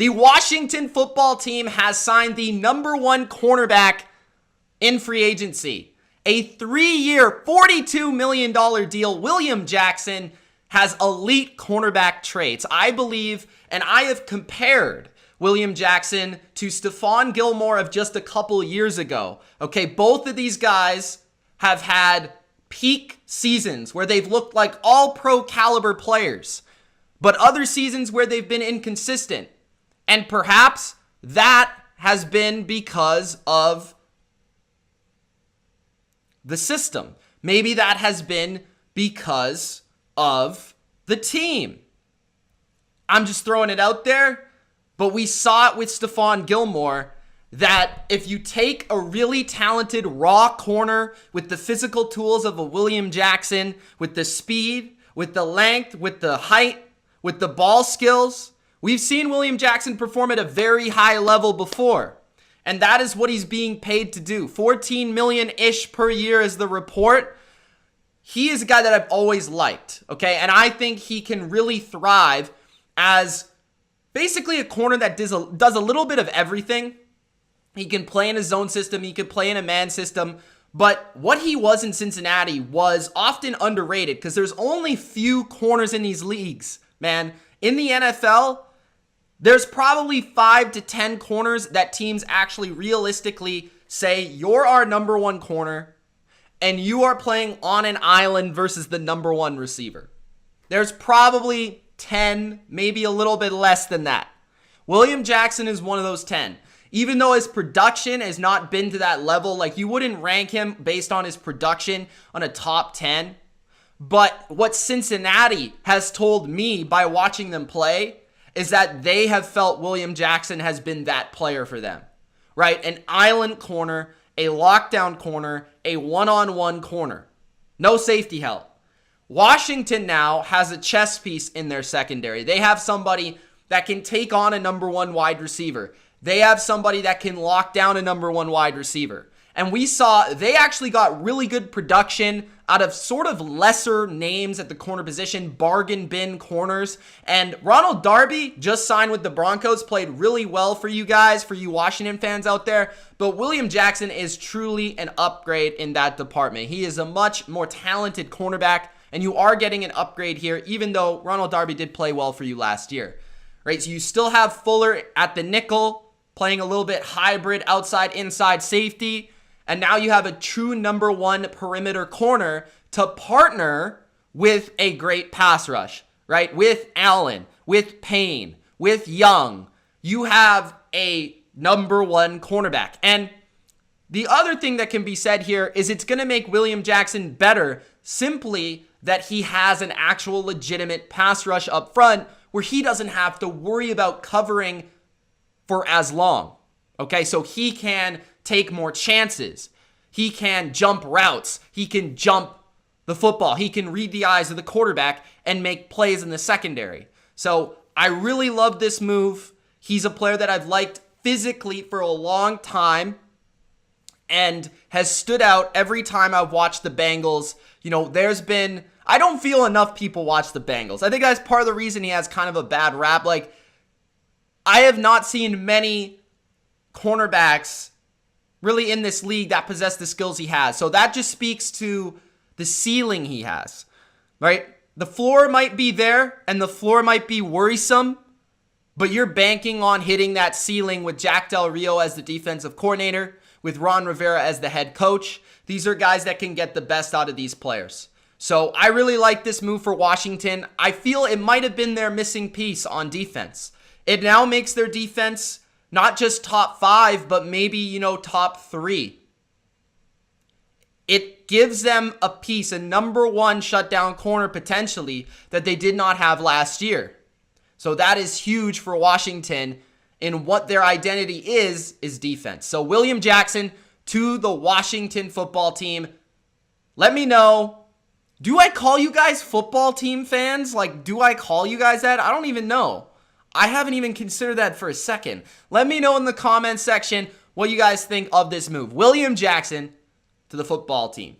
The Washington football team has signed the number one cornerback in free agency. A 3-year, $42 million deal. William Jackson has elite cornerback traits. I believe, and I have compared William Jackson to Stephon Gilmore of just a couple years ago. Okay, both of these guys have had peak seasons where they've looked like all pro caliber players, but other seasons where they've been inconsistent. And perhaps that has been because of the system. Maybe that has been because of the team. I'm just throwing it out there, but we saw it with Stephon Gilmore that if you take a really talented raw corner with the physical tools of a William Jackson, with the speed, with the length, with the height, with the ball skills, we've seen William Jackson perform at a very high level before. And that is what he's being paid to do. $14 million-ish per year is the report. He is a guy that I've always liked, okay? And I think he can really thrive as basically a corner that does a little bit of everything. He can play in a zone system. He could play in a man system. But what he was in Cincinnati was often underrated because there's only few corners in these leagues, man. In the NFL, there's probably 5 to 10 corners that teams actually realistically say, you're our number one corner, and you are playing on an island versus the number one receiver. There's probably 10, maybe a little bit less than that. William Jackson is one of those 10. Even though his production has not been to that level, like you wouldn't rank him based on his production on a top 10. But what Cincinnati has told me by watching them play is that they have felt William Jackson has been that player for them, right? An island corner, a lockdown corner, a one-on-one corner. No safety help. Washington now has a chess piece in their secondary. They have somebody that can take on a number one wide receiver. They have somebody that can lock down a number one wide receiver. And we saw they actually got really good production out of sort of lesser names at the corner position, bargain bin corners. And Ronald Darby just signed with the Broncos, played really well for you guys, for you Washington fans out there. But William Jackson is truly an upgrade in that department. He is a much more talented cornerback, and you are getting an upgrade here, even though Ronald Darby did play well for you last year. Right? So you still have Fuller at the nickel, playing a little bit hybrid outside-inside safety. And now you have a true number one perimeter corner to partner with a great pass rush, right? With Allen, with Payne, with Young. You have a number one cornerback. And the other thing that can be said here is it's going to make William Jackson better simply that he has an actual legitimate pass rush up front where he doesn't have to worry about covering for as long. Okay, so he can take more chances. He can jump routes. He can jump the football. He can read the eyes of the quarterback and make plays in the secondary. So I really love this move. He's a player that I've liked physically for a long time and has stood out every time I've watched the Bengals. You know, I don't feel enough people watch the Bengals. I think that's part of the reason he has kind of a bad rap. Like, I have not seen many cornerbacks really in this league that possess the skills he has. So that just speaks to the ceiling he has, right? The floor might be there and the floor might be worrisome, but you're banking on hitting that ceiling with Jack Del Rio as the defensive coordinator, with Ron Rivera as the head coach. These are guys that can get the best out of these players. So I really like this move for Washington. I feel it might have been their missing piece on defense. It now makes their defense not just top 5, but maybe, top 3. It gives them a piece, a number one shutdown corner potentially that they did not have last year. So that is huge for Washington in what their identity is defense. So William Jackson to the Washington football team. Let me know. Do I call you guys football team fans? Like, do I call you guys that? I don't even know. I haven't even considered that for a second. Let me know in the comments section what you guys think of this move. William Jackson to the football team.